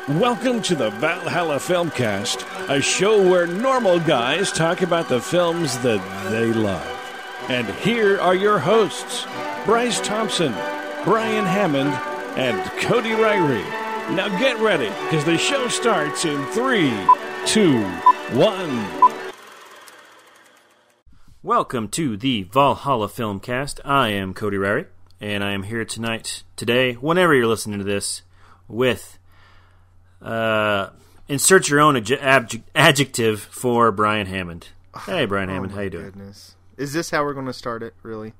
Welcome to the Valhalla Filmcast, a show where normal guys talk about the films that they love. And here are your hosts, Bryce Thompson, Brian Hammond, and Cody Ryrie. Now get ready, because the show starts in 3, 2, 1. Welcome to the Valhalla Filmcast. I am Cody Ryrie, and I am here today, whenever you're listening to this, with... insert your own adjective for Brian Hammond. Hey, Brian Hammond, how you doing? Goodness. Is this how we're going to start it, really?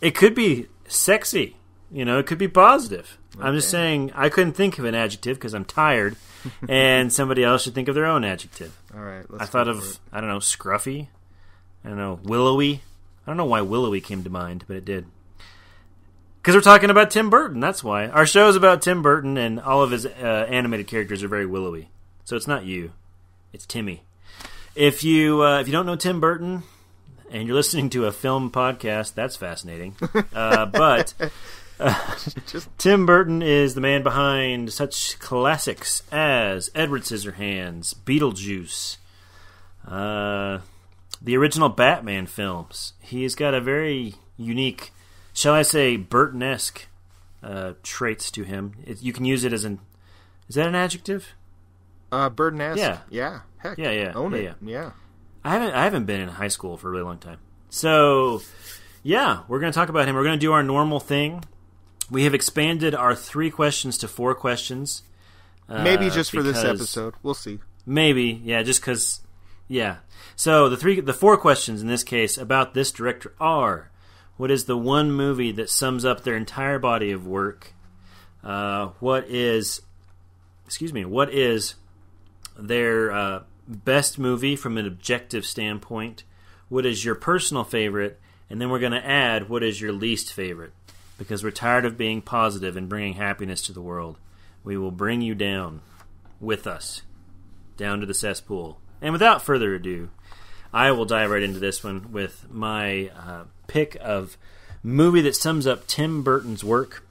It could be sexy. It could be positive. Okay. I'm just saying I couldn't think of an adjective because I'm tired, and somebody else should think of their own adjective. All right, I thought of, I don't know, scruffy. I don't know, willowy. I don't know why willowy came to mind, but it did. Because we're talking about Tim Burton, that's why. Our show's about Tim Burton, and all of his animated characters are very willowy. So it's not you, it's Timmy. If you don't know Tim Burton, and you're listening to a film podcast, that's fascinating. But Tim Burton is the man behind such classics as Edward Scissorhands, Beetlejuice, the original Batman films. He's got a very unique... shall I say Burton-esque traits to him. You can use it as an... Is that an adjective? Burton-esque? Yeah. Yeah. Heck. Yeah. Own it. Yeah. I haven't been in high school for a really long time. So, yeah, we're going to talk about him. We're going to do our normal thing. We have expanded our 3 questions to 4 questions. Maybe just for this episode. We'll see. Maybe, yeah, just because... Yeah. So, the 4 questions in this case about this director are... What is the one movie that sums up their entire body of work? What is their best movie from an objective standpoint? What is your personal favorite? And then we're going to add, what is your least favorite? Because we're tired of being positive and bringing happiness to the world. We will bring you down with us, down to the cesspool. And without further ado, I will dive right into this one with my pick of movie that sums up Tim Burton's work.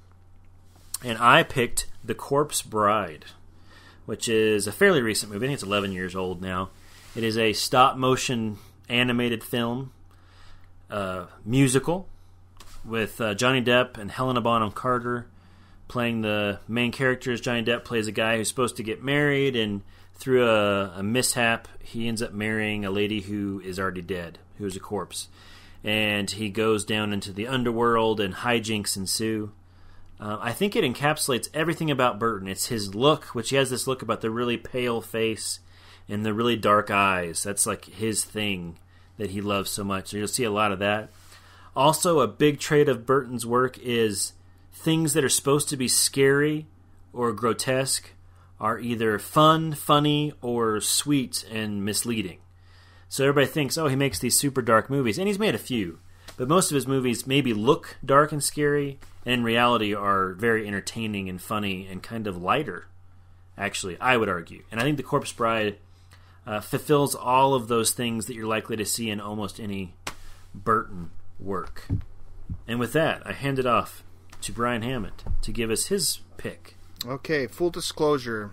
And I picked The Corpse Bride, which is a fairly recent movie. I think it's 11 years old now. It is a stop-motion animated film, musical, with Johnny Depp and Helena Bonham Carter playing the main characters. Johnny Depp plays a guy who's supposed to get married, and through a mishap, he ends up marrying a lady who is already dead, who is a corpse. And he goes down into the underworld, and hijinks ensue. I think it encapsulates everything about Burton. It's his look, which he has this look about the really pale face and the really dark eyes. That's like his thing that he loves so much. So you'll see a lot of that. Also, a big trait of Burton's work is things that are supposed to be scary or grotesque are either fun, funny, or sweet and misleading. So everybody thinks, oh, he makes these super dark movies. And he's made a few. But most of his movies maybe look dark and scary, and in reality are very entertaining and funny and kind of lighter, actually, I would argue. And I think The Corpse Bride fulfills all of those things that you're likely to see in almost any Burton work. And with that, I hand it off to Brian Hammond to give us his pick. Okay, full disclosure.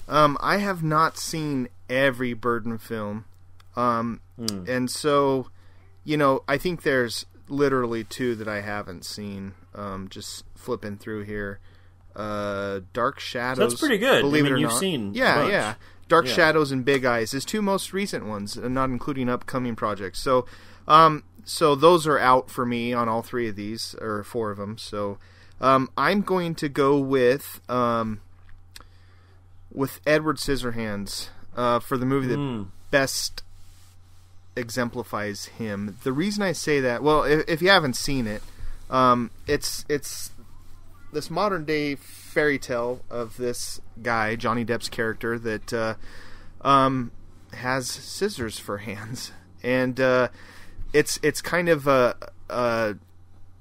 I have not seen every Burton film. And so, I think there's literally 2 that I haven't seen. Just flipping through here. Dark Shadows. So that's pretty good. Believe it or you've not. Seen Yeah. Dark Shadows and Big Eyes. His 2 most recent ones, not including upcoming projects. So those are out for me on all 3 of these, or 4 of them. So, I'm going to go with Edward Scissorhands for the movie that best exemplifies him. The reason I say that, well, if you haven't seen it, it's this modern day fairy tale of this guy, Johnny Depp's character, that has scissors for hands, and it's kind of a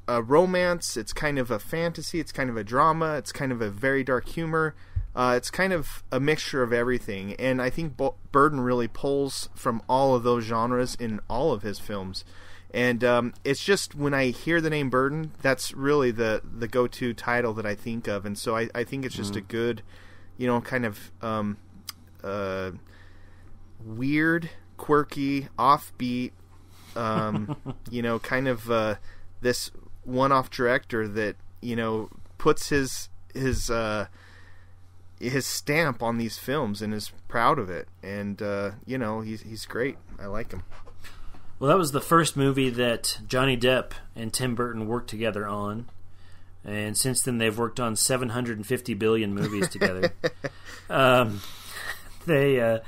romance, it's kind of a fantasy, it's kind of a drama, it's kind of a very dark humor. It's kind of a mixture of everything, and I think Burton really pulls from all of those genres in all of his films. And it's just, when I hear the name Burton, that's really the go-to title that I think of, and so I think it's just a good kind of weird, quirky, offbeat, kind of this one-off director that puts his stamp on these films and is proud of it, and he's great. I like him. Well, that was the first movie that Johnny Depp and Tim Burton worked together on, and since then they've worked on 750 billion movies together. They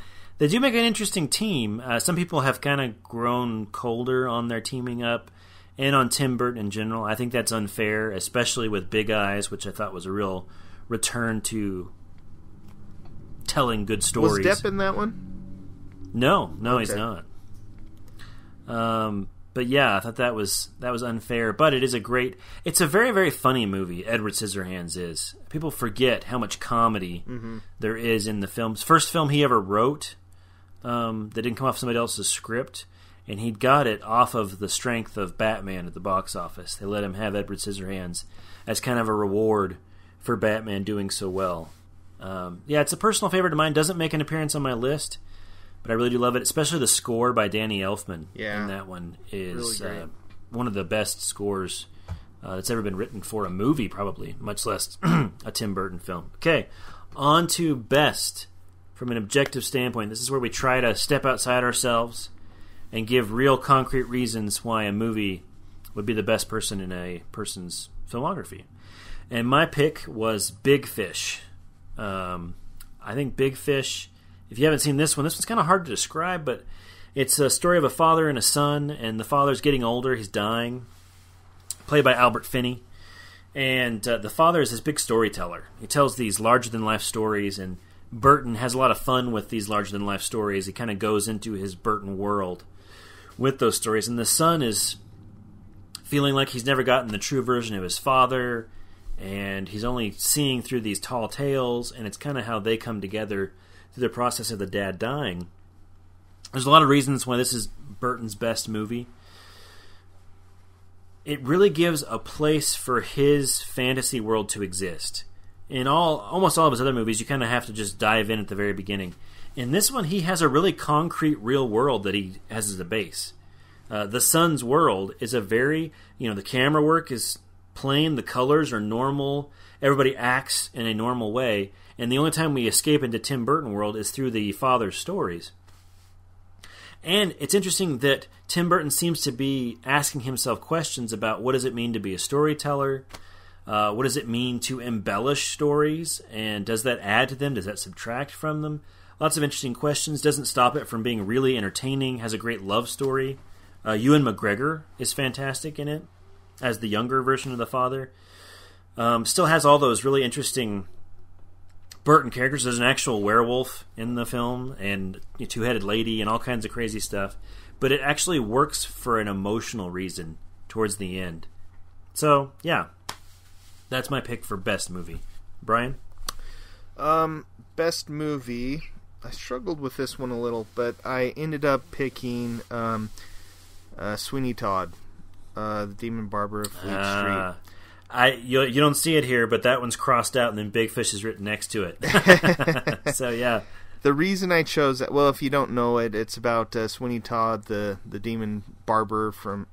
do make an interesting team. Some people have kind of grown colder on their teaming up, and on Tim Burton in general. I think that's unfair, especially with Big Eyes, which I thought was a real return to telling good stories. Was Depp in that one? No, okay. He's not. But yeah, I thought that was unfair. But it's a very, very funny movie. Edward Scissorhands is. People forget how much comedy there is in the films. First film he ever wrote that didn't come off somebody else's script, and he got it off of the strength of Batman at the box office. They let him have Edward Scissorhands as kind of a reward for Batman doing so well. It's a personal favorite of mine. Doesn't make an appearance on my list, but I really do love it, especially the score by Danny Elfman in that one is really one of the best scores that's ever been written for a movie, probably, much less a Tim Burton film. Okay, on to best from an objective standpoint. This is where we try to step outside ourselves and give real concrete reasons why a movie would be the best person in a person's filmography. And my pick was Big Fish. I think Big Fish, if you haven't seen this one's kind of hard to describe, but it's a story of a father and a son, and the father's getting older, he's dying, played by Albert Finney. And the father is this big storyteller. He tells these larger-than-life stories, and Burton has a lot of fun with these larger-than-life stories. He kind of goes into his Burton world with those stories. And the son is feeling like he's never gotten the true version of his father, and he's only seeing through these tall tales, and it's kind of how they come together through the process of the dad dying. There's a lot of reasons why this is Burton's best movie. It really gives a place for his fantasy world to exist. In almost all of his other movies, you kind of have to just dive in at the very beginning. In this one, he has a really concrete, real world that he has as a base. The son's world is a very, the camera work is plain, the colors are normal, everybody acts in a normal way, and the only time we escape into Tim Burton world is through the father's stories. And it's interesting that Tim Burton seems to be asking himself questions about what does it mean to be a storyteller, what does it mean to embellish stories, and does that add to them, does that subtract from them? Lots of interesting questions, doesn't stop it from being really entertaining, has a great love story. Ewan McGregor is fantastic in it, as the younger version of the father. Still has all those really interesting Burton characters. There's an actual werewolf in the film, and a two-headed lady, and all kinds of crazy stuff. But it actually works for an emotional reason towards the end. So, yeah. That's my pick for best movie. Brian? Best movie. I struggled with this one a little, but I ended up picking Sweeney Todd, the Demon Barber of Fleet Street. You don't see it here, but that one's crossed out, and then Big Fish is written next to it. So yeah, the reason I chose that, well, if you don't know it, it's about Sweeney Todd, the Demon Barber from,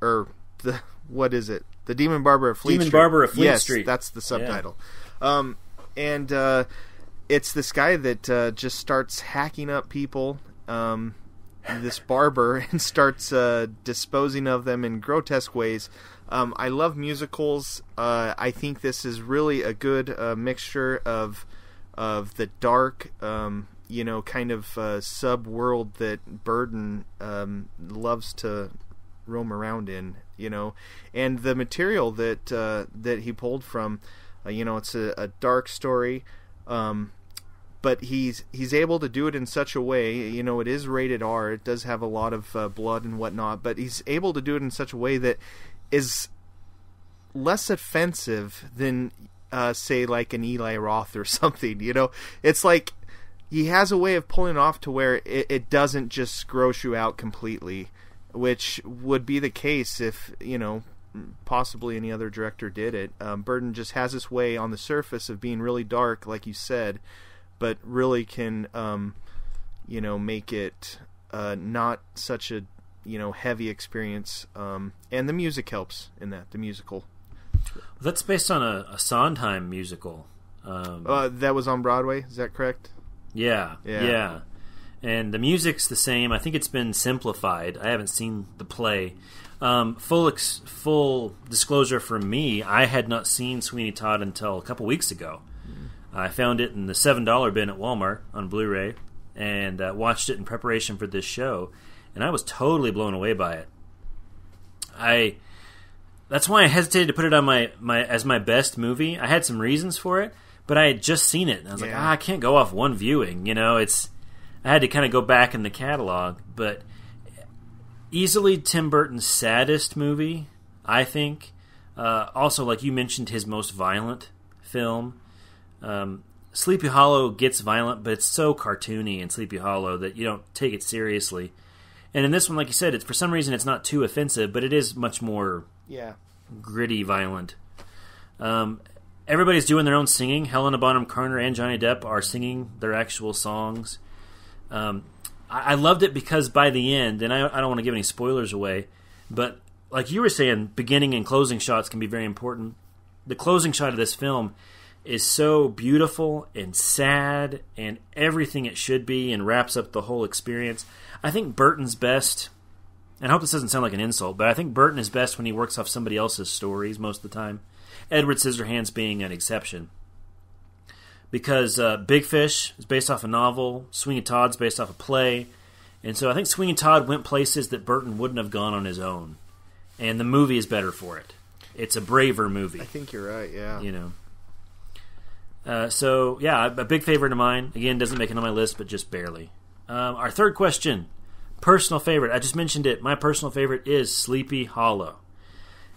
what is it? The Demon Barber of Fleet Street. Demon Barber of Fleet Street. Yes, that's the subtitle. Yeah. And it's this guy that just starts hacking up people. This barber, and starts disposing of them in grotesque ways. I love musicals. I think this is really a good mixture of the dark, kind of sub-world that Burton loves to roam around in, and the material that he pulled from, it's a dark story, but he's able to do it in such a way, it is rated R, it does have a lot of blood and whatnot, but he's able to do it in such a way that is less offensive than, say, like an Eli Roth or something, It's like he has a way of pulling it off to where it doesn't just gross you out completely, which would be the case if, possibly any other director did it. Burton just has this way on the surface of being really dark, like you said, but really can make it not such a heavy experience. And the music helps in that, the musical. That's based on a Sondheim musical. That was on Broadway, is that correct? Yeah. And the music's the same. I think it's been simplified. I haven't seen the play. Full disclosure from me, I had not seen Sweeney Todd until a couple weeks ago. I found it in the $7 bin at Walmart on Blu-ray and watched it in preparation for this show, and I was totally blown away by it. That's why I hesitated to put it on my as my best movie. I had some reasons for it, but I had just seen it, and I was like, I can't go off one viewing. I had to kind of go back in the catalog, but easily Tim Burton's saddest movie, I think. Also, like you mentioned, his most violent film. Sleepy Hollow gets violent, but it's so cartoony in Sleepy Hollow that you don't take it seriously. And in this one, like you said, for some reason it's not too offensive, but it is much more gritty, violent. Everybody's doing their own singing. Helena Bonham Carter and Johnny Depp are singing their actual songs. I loved it because by the end, and I don't want to give any spoilers away, but like you were saying, beginning and closing shots can be very important. The closing shot of this film is so beautiful and sad and everything it should be and wraps up the whole experience. I think Burton's best, and I hope this doesn't sound like an insult, but I think Burton is best when he works off somebody else's stories most of the time. Edward Scissorhands being an exception. Because Big Fish is based off a novel, Sweeney Todd's based off a play, and so I think Sweeney Todd went places that Burton wouldn't have gone on his own. And the movie is better for it. It's a braver movie. I think you're right, yeah. So, yeah, a big favorite of mine. Again, doesn't make it on my list, but just barely. Our third question, personal favorite. I just mentioned it. My personal favorite is Sleepy Hollow.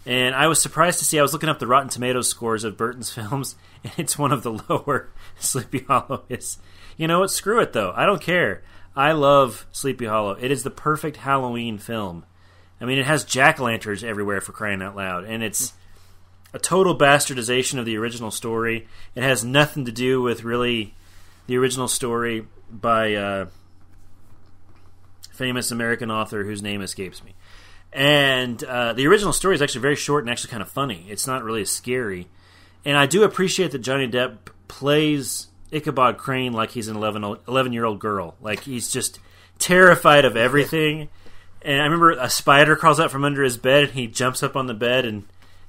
And I was surprised to see, I was looking up the Rotten Tomatoes scores of Burton's films, and it's one of the lower. Sleepy Hollow is. You know what? Screw it, though. I don't care. I love Sleepy Hollow. It is the perfect Halloween film. I mean, it has jack-o'-lanterns everywhere, for crying out loud, and it's a total bastardization of the original story. It has nothing to do with really the original story by famous American author whose name escapes me. And the original story is actually very short and actually kind of funny. It's not really scary. And I do appreciate that Johnny Depp plays Ichabod Crane like he's an 11-year-old girl. Like, he's just terrified of everything. And I remember a spider crawls out from under his bed, and he jumps up on the bed, and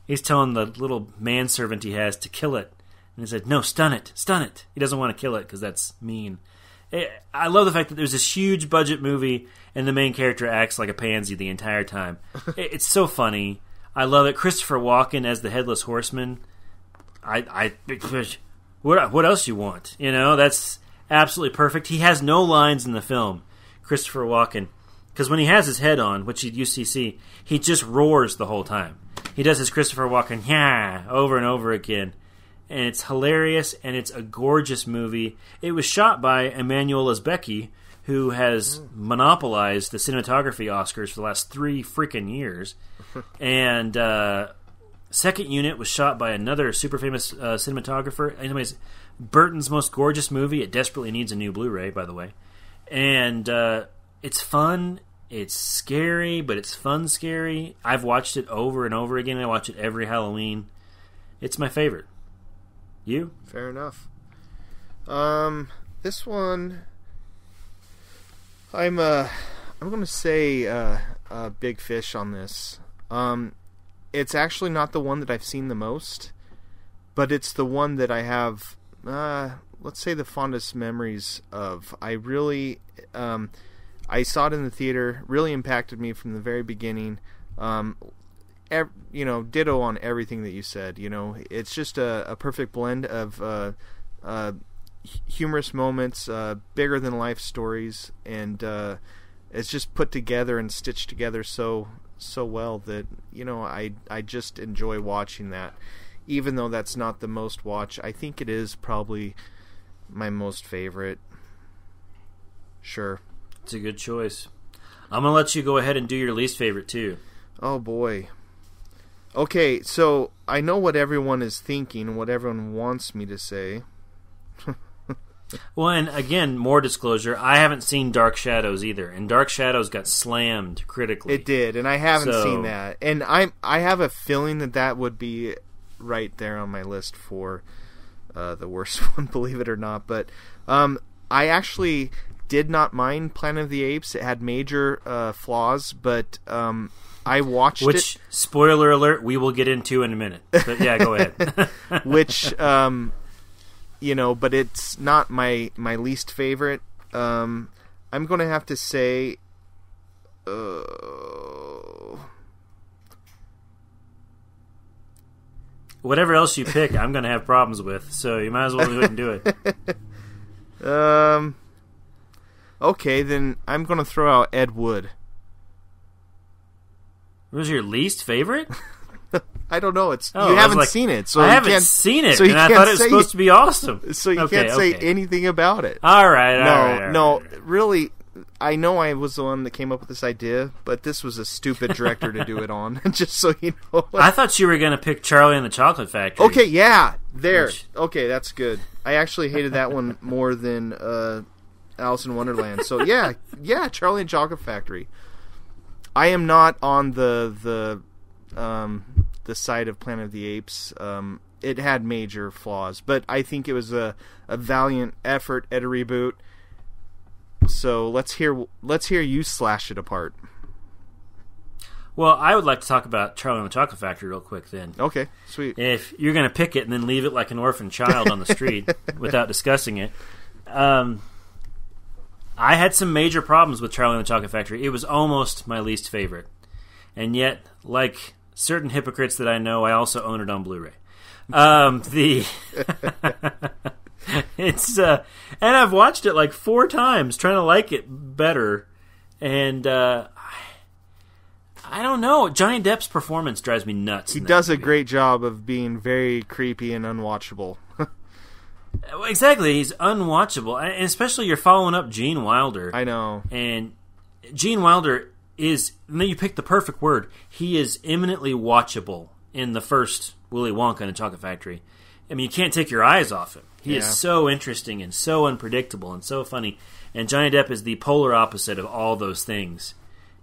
he's telling the little manservant he has to kill it. And he said, no, stun it. He doesn't want to kill it because that's mean. I love the fact that there's this huge budget movie and the main character acts like a pansy the entire time. It's so funny. I love it. Christopher Walken as the Headless Horseman. What else you want? That's absolutely perfect. He has no lines in the film, Christopher Walken, because when he has his head on, which you see, he just roars the whole time. He does his Christopher Walken, yeah, over and over again. And it's hilarious, and it's a gorgeous movie. It was shot by Emmanuel Lezbecki, who has monopolized the cinematography Oscars for the last 3 freaking years. And Second Unit was shot by another super famous cinematographer. Anyways, Burton's most gorgeous movie. It desperately needs a new Blu-ray, by the way. And it's fun. It's scary, but it's fun scary. I've watched it over and over again. I watch it every Halloween. It's my favorite. You? Fair enough. This one, I'm going to say Big Fish on this. It's actually not the one that I've seen the most, but it's the one that I have, let's say, the fondest memories of. I really, I saw it in the theater. Really impacted me from the very beginning. Ditto on everything that you said. It's just a perfect blend of humorous moments, bigger than life stories, and it's just put together and stitched together so well that I just enjoy watching that. Even though that's not the most watched, I think it is probably my most favorite. Sure, it's a good choice. I'm gonna let you go ahead and do your least favorite too. Oh boy. Okay, so I know what everyone is thinking, what everyone wants me to say. Well, and again, more disclosure, I haven't seen Dark Shadows either, and Dark Shadows got slammed critically. It did, and I haven't seen that. And I have a feeling that would be right there on my list for the worst one, believe it or not. But I actually did not mind Planet of the Apes. It had major flaws, but I watched it. Which, spoiler alert, we will get into in a minute. But yeah, go ahead. Which, but it's not my least favorite. I'm going to have to say... Whatever else you pick, I'm going to have problems with, so you might as well go ahead and do it. Okay, then I'm going to throw out Ed Wood. What was your least favorite? I don't know. You haven't seen it, so I haven't seen it, so and I thought it was supposed to be awesome. So you can't say anything about it. All right. Really, I know I was the one that came up with this idea, but this was a stupid director to do it on. Just so you know. I thought you were going to pick Charlie and the Chocolate Factory. Okay, yeah, there. Okay, that's good. I actually hated that one more than Alice in Wonderland. So yeah, Charlie and the Chocolate Factory. I am not on the side of Planet of the Apes. It had major flaws, but I think it was a valiant effort at a reboot. So let's hear you slash it apart. Well, I would like to talk about Charlie and the Chocolate Factory real quick then. Okay, sweet. If you're going to pick it and then leave it like an orphan child on the street without discussing it. I had some major problems with Charlie and the Chocolate Factory. It was almost my least favorite. And yet, like certain hypocrites that I know, I also own it on Blu-ray. It's and I've watched it like 4 times trying to like it better, and I don't know. Johnny Depp's performance drives me nuts. He does a great job of being very creepy and unwatchable. Exactly, he's unwatchable, and especially you're following up Gene Wilder. I know, and Gene Wilder is. And then you picked the perfect word. He is eminently watchable in the first Willy Wonka and the Chocolate Factory. I mean, you can't take your eyes off him. He is so interesting and so unpredictable and so funny. And Johnny Depp is the polar opposite of all those things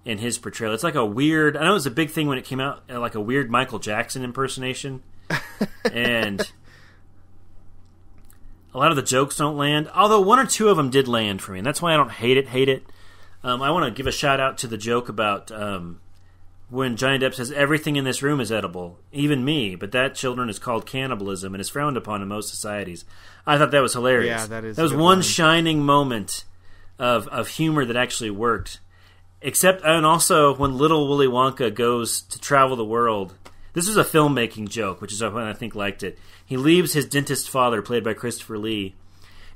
in his portrayal. It's like a weird... I know it was a big thing when it came out, like a weird Michael Jackson impersonation. And a lot of the jokes don't land. Although 1 or 2 of them did land for me. And that's why I don't hate it. I want to give a shout out to the joke about... when Johnny Depp says, everything in this room is edible, even me, but that, children, is called cannibalism and is frowned upon in most societies. I thought that was hilarious. Yeah, that was one shining moment of humor that actually worked. And also, when little Willy Wonka goes to travel the world, this was a filmmaking joke, which is when I think liked it. He leaves his dentist father, played by Christopher Lee,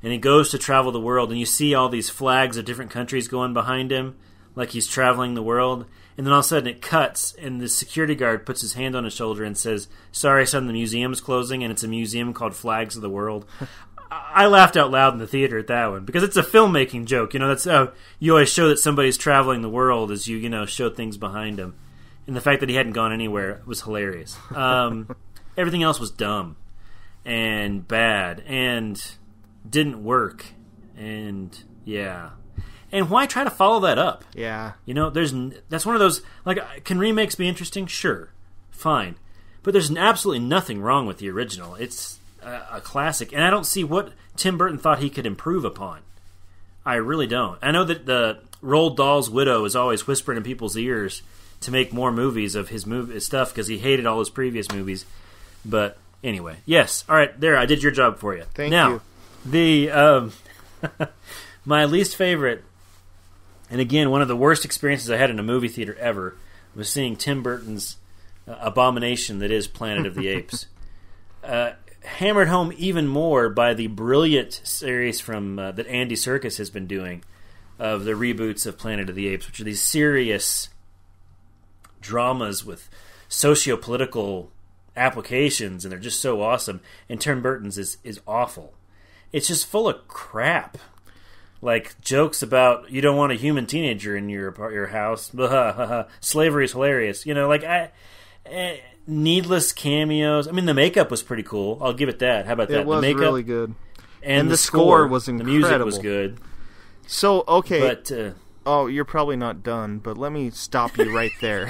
and he goes to travel the world, and you see all these flags of different countries going behind him, like he's traveling the world. And then all of a sudden it cuts, and the security guard puts his hand on his shoulder and says, "Sorry, son, the museum's closing," and it's a museum called Flags of the World. I laughed out loud in the theater at that one, because it's a filmmaking joke. You know, that's you always show that somebody's traveling the world as you show things behind him. And the fact that he hadn't gone anywhere was hilarious. Everything else was dumb and bad and didn't work. And, yeah... And why try to follow that up? Yeah. That's one of those, like, can remakes be interesting? Sure. Fine. But there's absolutely nothing wrong with the original. It's a classic. And I don't see what Tim Burton thought he could improve upon. I really don't. I know that the Roald Dahl's widow is always whispering in people's ears to make more movies of his stuff because he hated all his previous movies. But anyway. Yes. All right. There. I did your job for you. Thank you. Now, my least favorite... And again, one of the worst experiences I had in a movie theater ever was seeing Tim Burton's abomination that is Planet of the Apes. Hammered home even more by the brilliant series from that Andy Serkis has been doing of the reboots of Planet of the Apes, which are these serious dramas with socio-political applications, and they're just so awesome. And Tim Burton's is awful. It's just full of crap. Like jokes about you don't want a human teenager in your house. Slavery is hilarious. Needless cameos. I mean, the makeup was pretty cool. I'll give it that. How about that? It was the makeup, really good. And the score was incredible. The music was good. So, okay. But, oh, you're probably not done, but let me stop you right there.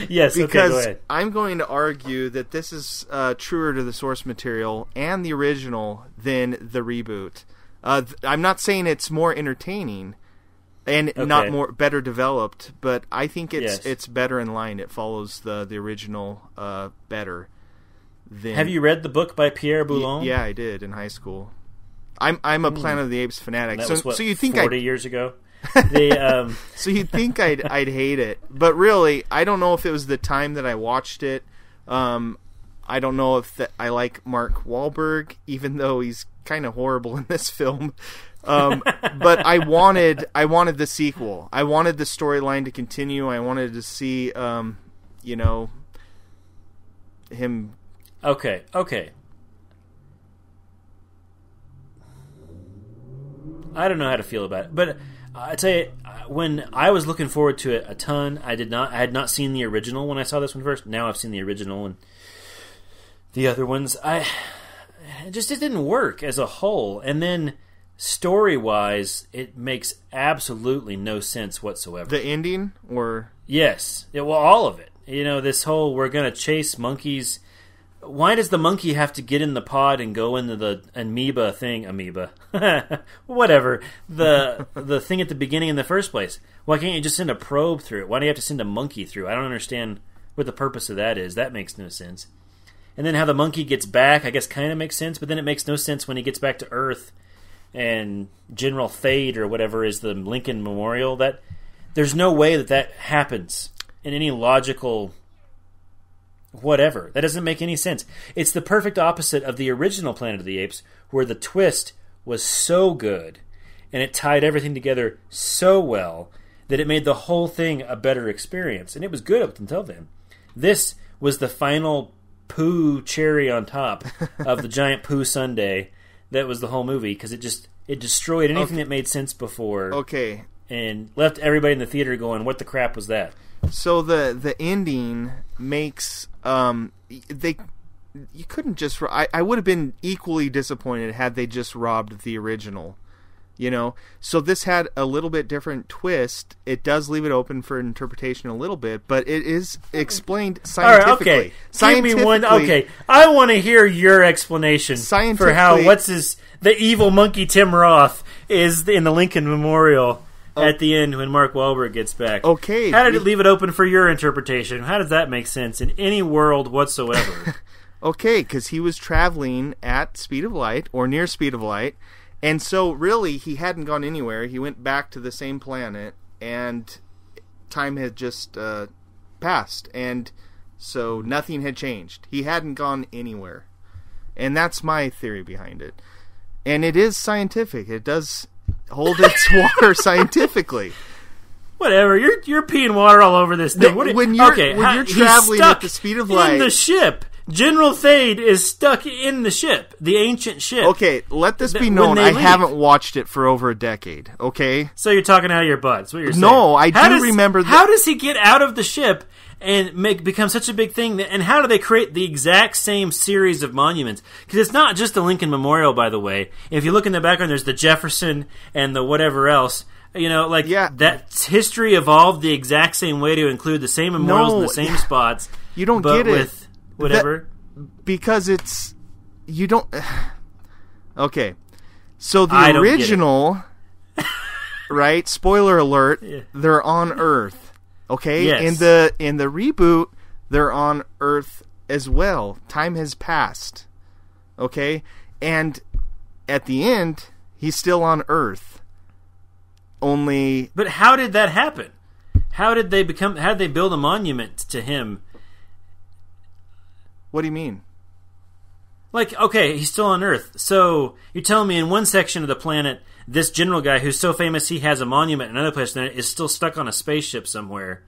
Yes, because okay, go ahead. I'm going to argue that this is truer to the source material and the original than the reboot. I'm not saying it's more entertaining and not better developed, but I think it's better in line. It follows the original better. Have you read the book by Pierre Boulogne? Yeah, I did in high school. I'm a Planet of the Apes fanatic. That was, so you think 40 years ago? So you'd think I'd hate it, but really, I don't know if it was the time that I watched it. I don't know if I like Mark Wahlberg, even though he's kind of horrible in this film. But I wanted the sequel. I wanted the storyline to continue. I wanted to see, him. Okay. I don't know how to feel about it, but I tell you, when I was looking forward to it a ton, I had not seen the original when I saw this one first. Now I've seen the original and the other ones. It didn't work as a whole, and then story-wise, it makes absolutely no sense whatsoever. The ending, or yes, all of it. This whole we're gonna chase monkeys. Why does the monkey have to get in the pod and go into the amoeba, whatever, the thing at the beginning in the first place? Why can't you just send a probe through it? Why do you have to send a monkey through? I don't understand what the purpose of that is. That makes no sense. And then how the monkey gets back, I guess, kind of makes sense, but then it makes no sense when he gets back to Earth and General Fade or whatever is the Lincoln Memorial. That there's no way that happens in any logical whatever. That doesn't make any sense. It's the perfect opposite of the original Planet of the Apes, where the twist was so good and it tied everything together so well that it made the whole thing a better experience. And it was good up until then. This was the final poo cherry on top of the giant poo sundae that was the whole movie, because it destroyed anything that made sense before. Okay. And left everybody in the theater going, what the crap was that? So the ending makes you couldn't just. I would have been equally disappointed had they just robbed the original. So this had a little bit different twist. It does leave it open for interpretation a little bit, but it is explained scientifically. All right, okay. Give me one. Okay, I want to hear your explanation for how the evil monkey Tim Roth is in the Lincoln Memorial at the end when Mark Wahlberg gets back. Okay, how did it leave it open for your interpretation? How does that make sense in any world whatsoever? Okay, because he was traveling at speed of light or near speed of light. And so, really, he hadn't gone anywhere. He went back to the same planet, and time had just passed. And so, nothing had changed. He hadn't gone anywhere. And that's my theory behind it. And it is scientific. It does hold its water scientifically. Whatever. You're peeing water all over this thing. When you're traveling at the speed of light... in the ship... General Thade is stuck in the ship, the ancient ship. Okay, let this be known. I haven't watched it for over a decade, okay? So you're talking out of your butt. That's what you're saying. No, I do remember... How does he get out of the ship and become such a big thing? And how do they create the exact same series of monuments? Because it's not just the Lincoln Memorial, by the way. If you look in the background, there's the Jefferson and the whatever else. That history evolved the exact same way to include the same memorials in the same spots. You don't get it. With whatever. Because it's... You don't... Okay. So the original... right? Spoiler alert. Yeah. They're on Earth. Okay? Yes. In the reboot, they're on Earth as well. Time has passed. Okay? And at the end, he's still on Earth. Only... But how did that happen? How did they build a monument to him? What do you mean? Okay, he's still on Earth. So you're telling me in one section of the planet, this general guy who's so famous he has a monument in another place is still stuck on a spaceship somewhere,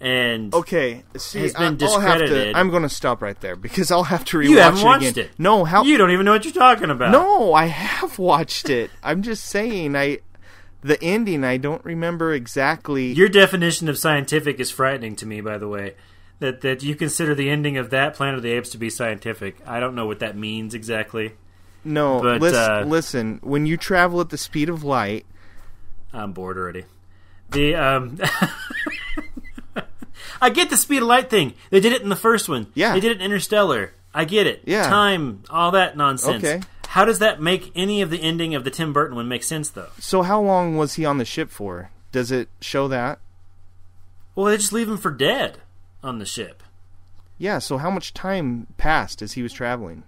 and has been discredited. I'm going to stop right there because I'll have to rewatch it again. You haven't watched it. No, how? You don't even know what you're talking about. No, I have watched it. I'm just saying, the ending, I don't remember exactly. Your definition of scientific is frightening to me, by the way. That you consider the ending of that Planet of the Apes to be scientific. I don't know what that means exactly. No, But, listen. When you travel at the speed of light, I'm bored already. I get the speed of light thing. They did it in the first one. Yeah. They did it in Interstellar. I get it. Yeah. Time, all that nonsense. Okay. How does that make any of the ending of the Tim Burton one make sense, though? So how long was he on the ship for? Does it show that? Well, they just leave him for dead on the ship. Yeah, so how much time passed as he was traveling?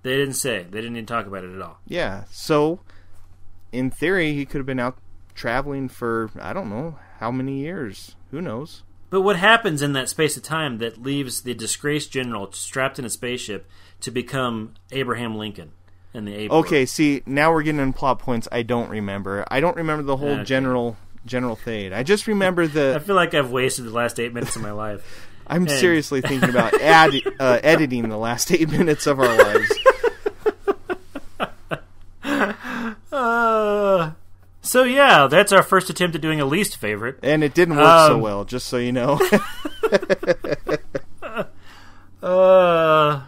They didn't say. They didn't even talk about it at all. Yeah, so in theory, he could have been out traveling for, I don't know, how many years? Who knows? But what happens in that space of time that leaves the disgraced general strapped in a spaceship to become Abraham Lincoln in the Ape Okay, War? see, now we're getting in plot points I don't remember. I don't remember the whole Okay. General Thade. I just remember the... I feel like I've wasted the last 8 minutes of my life. I'm And- seriously thinking about editing the last 8 minutes of our lives. So yeah, that's our first attempt at doing a least favorite. And it didn't work so well, just so you know. Well,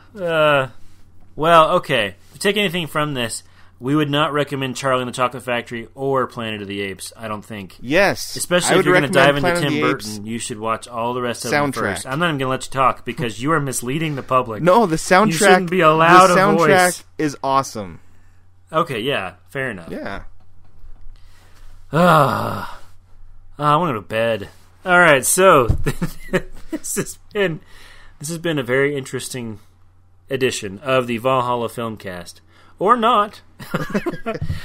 okay. If you take anything from this, we would not recommend Charlie and the Chocolate Factory or Planet of the Apes, I don't think. Yes. Especially I if you're going to dive into recommend Planet Tim of the Apes. Burton, you should watch all the rest of them Soundtrack. first. I'm not even going to let you talk because you are misleading the public. No, the soundtrack... You shouldn't be allowed the a soundtrack voice. is awesome. Okay, yeah, fair enough. Yeah. I want to go to bed. All right, so this has been a very interesting edition of the Valhalla Filmcast, or not.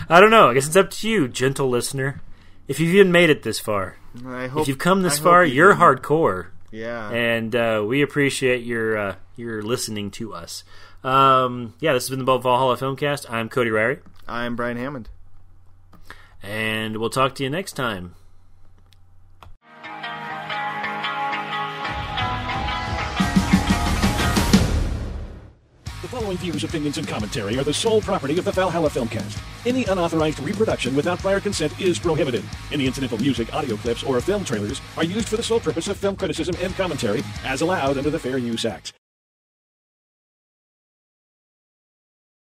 I don't know. I guess it's up to you, gentle listener. If you've even made it this far, if you've come this far, you're hardcore. Yeah. And we appreciate your listening to us. This has been the Valhalla Filmcast. I'm Cody Ryrie. I'm Brian Hammond. And we'll talk to you next time. The following views, opinions, and commentary are the sole property of the Valhalla Filmcast. Any unauthorized reproduction without prior consent is prohibited. Any incidental music, audio clips, or film trailers are used for the sole purpose of film criticism and commentary as allowed under the Fair Use Act.